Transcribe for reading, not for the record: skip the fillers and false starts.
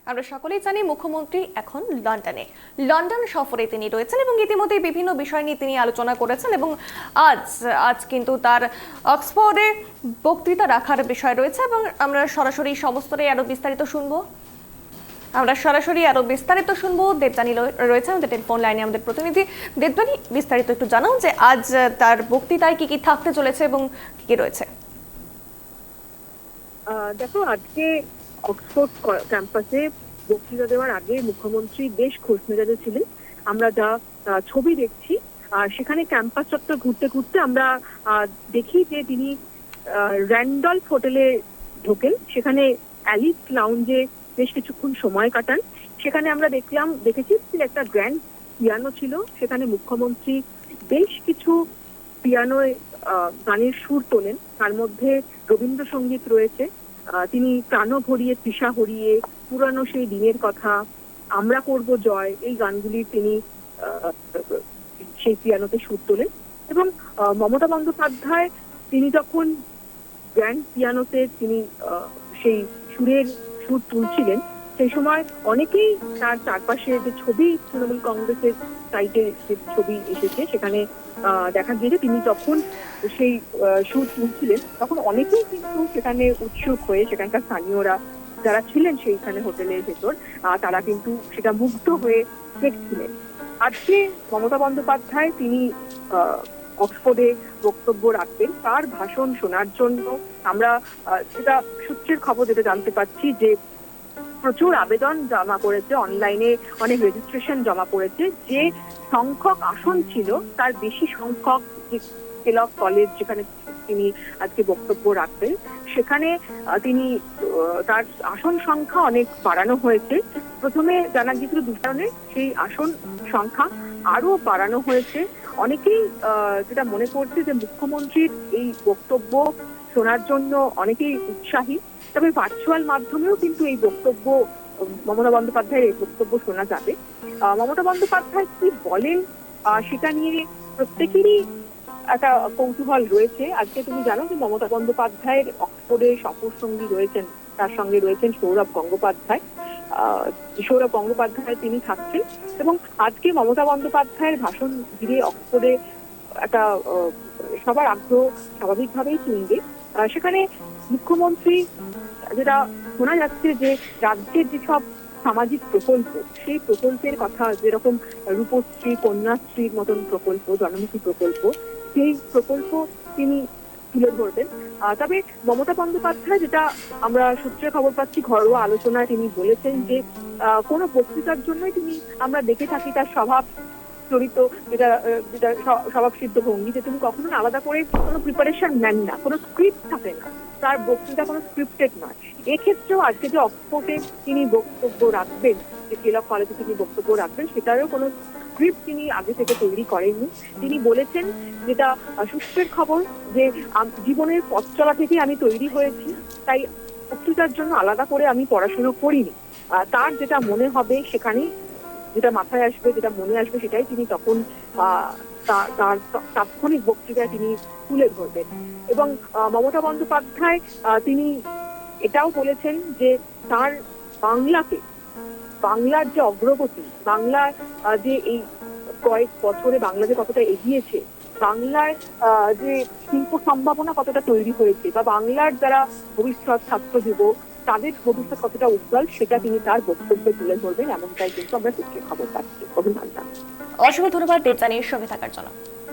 আমরা সকলেই জানি মুখ্যমন্ত্রী এখন লন্ডন সফরে তিনি রয়েছেন এবং ইতিমধ্যে বিভিন্ন বিষয় নিয়ে তিনি আলোচনা করেছেন এবং আজ আজ কিন্তু তার অক্সফোর্ডে বক্তৃতা রাখার বিষয় রয়েছে এবং আমরা সরাসরি সমস্তটাই আরো বিস্তারিত শুনবো। দেবযানী রয়েছে আমাদের টেলিফোন লাইনে, আমাদের প্রতিনিধি। দেবযানী, বিস্তারিত একটু জানাও যে আজ তার বক্তৃতায় কি কি থাকতে চলেছে এবং কি কি রয়েছে। দেখো, আজকে অক্সফোর্ড ক্যাম্পাসে বক্তৃতা দেওয়ার আগে মুখ্যমন্ত্রী বেশ খোশ মেজাজে ছিলেন। আমরা যা ছবি দেখছি, সেখানে ক্যাম্পাস চত্বর ঘুরতে ঘুরতে আমরা দেখি যে তিনি র্যান্ডলফ হোটেলে ঢোকেন, সেখানে অ্যালিস লাউঞ্জে বেশ কিছুক্ষণ সময় কাটান। সেখানে আমরা দেখেছি একটা গ্র্যান্ড পিয়ানো ছিল, সেখানে মুখ্যমন্ত্রী বেশ কিছু পিয়ানোয় গানের সুর তোলেন, তার মধ্যে রবীন্দ্রসঙ্গীত রয়েছে। তিনি প্রাণ ভরিয়ে তৃষা হরিয়ে, পুরানো সেই দিনের কথা, আমরা করব জয়, এই গানগুলি তিনি সেই পিয়ানোতে সুর তোলেন। এবং মমতা বন্দ্যোপাধ্যায় তিনি যখন গ্র্যান্ড পিয়ানোতে তিনি সেই সুর তুলছিলেন, সেই সময় অনেকেই তার চারপাশে যে ছবি তৃণমূল কংগ্রেসের সাইটে যে ছবি এসেছে, সেখানে দেখা গিয়েছে তিনি যখন সেই সুর তুলছিলেন তখন অনেকেই কিন্তু সেখানে উৎসুক হয়ে, সেখানকার স্থানীয়রা যারা ছিলেন সেইখানে হোটেলের ভেতর, তারা কিন্তু সেটা মুগ্ধ হয়ে দেখছিলেন। আজকে মমতা বন্দ্যোপাধ্যায় তিনি অক্সফোর্ডে বক্তব্য রাখবেন। তার ভাষণ শোনার জন্য আমরা যেটা সূত্রের খবর যেটা জানতে পাচ্ছি যে প্রচুর আবেদন জমা করেছে, অনলাইনে অনেক রেজিস্ট্রেশন জমা পড়েছে। যে সংখ্যক আসন ছিল তার বেশি সংখ্যক যে কেলগ কলেজ যেখানে তিনি আজকে বক্তব্য রাখবেন, সেখানে তিনি তার আসন সংখ্যা অনেক বাড়ানো হয়েছে। প্রথমে জানা গিয়েছিল 2 কারণে, সেই আসন সংখ্যা আরো বাড়ানো হয়েছে। অনেকেই যেটা মনে করছে যে মুখ্যমন্ত্রীর এই বক্তব্য শোনার জন্য অনেকেই উৎসাহী, তবে ভার্চুয়াল মাধ্যমেও কিন্তু এই বক্তব্য, মমতা বন্দ্যোপাধ্যায়ের এই বক্তব্য শোনা যাবে। মমতা বন্দ্যোপাধ্যায় কি বলেন সেটা নিয়ে প্রত্যেকেরই একটা কৌতূহল রয়েছে। আজকে তুমি জানো যে মমতা বন্দ্যোপাধ্যায়ের অক্সফোর্ডে সফর সঙ্গী রয়েছেন, তার সঙ্গে রয়েছেন সৌরভ গঙ্গোপাধ্যায়। সৌরভ গঙ্গোপাধ্যায় তিনি থাকছেন এবং আজকে মমতা বন্দ্যোপাধ্যায়ের ভাষণ ঘিরে অক্সফোর্ডে একটা সবার আগ্রহ স্বাভাবিকভাবেই তুলবে। সেখানে মুখ্যমন্ত্রী, যেটা শোনা যাচ্ছে যে রাজ্যের যেসব সামাজিক প্রকল্প, সেই প্রকল্পের কথা, যেরকম রূপশ্রী, কন্যাশ্রীর মতন প্রকল্প, জনমুখী প্রকল্প, সেই প্রকল্প তিনি তুলে ধরবেন। তবে মমতা বন্দ্যোপাধ্যায়, যেটা আমরা সূত্রে খবর পাচ্ছি, ঘরোয়া আলোচনায় তিনি বলেছেন যে কোনো বক্তৃতার জন্যই তিনি, আমরা দেখে থাকি তার স্বভাব চরিত্র, যেটা যেটা স্বভাব সিদ্ধ ভঙ্গি, যে তিনি কখনো আলাদা করে কোনো প্রিপারেশন নেন না, কোনো স্ক্রিপ্ট থাকে না, তার বক্তৃতা কোনো স্ক্রিপ্টেড নয়। এক্ষেত্রেও আজকে যে অক্সফোর্ডে তিনি বক্তব্য রাখবেন, যে কেলগ কলেজে তিনি বক্তব্য রাখবেন, সেটারও কোনো স্ক্রিপ্ট তিনি আগে থেকে তৈরি করেননি। তিনি বলেছেন, যেটা সূত্রের খবর, যে জীবনের পথ চলা থেকে আমি তৈরি হয়েছি, তাই বক্তৃতার জন্য আলাদা করে আমি পড়াশোনা করিনি। তার যেটা মনে হবে, সেখানেই যেটা মাথায় আসবে, যেটা মনে আসবে, সেটাই তিনি তখন তার তাৎক্ষণিক বক্তৃতায় তিনি তুলে ধরবেন। এবং মমতা বন্দ্যোপাধ্যায় তিনি এটাও বলেছেন যে তার বাংলার যে অগ্রগতি, বাংলার যে এই কয়েক বছরে বাংলা যে কতটা এগিয়েছে, বাংলার যে শিল্প সম্ভাবনা কতটা তৈরি হয়েছে, বা বাংলার যারা ভবিষ্যৎ ছাত্র যুবক, তাদের ভবিষ্যৎ কতটা উজ্জ্বল, সেটা তিনি তার বক্তব্যে তুলে ধরবেন, এমনটাই কিন্তু আমরা সূত্রে খবর পাচ্ছি। অভিনন্দন। অসংখ্য ধন্যবাদ দেবযানীর সঙ্গে থাকার জন্য।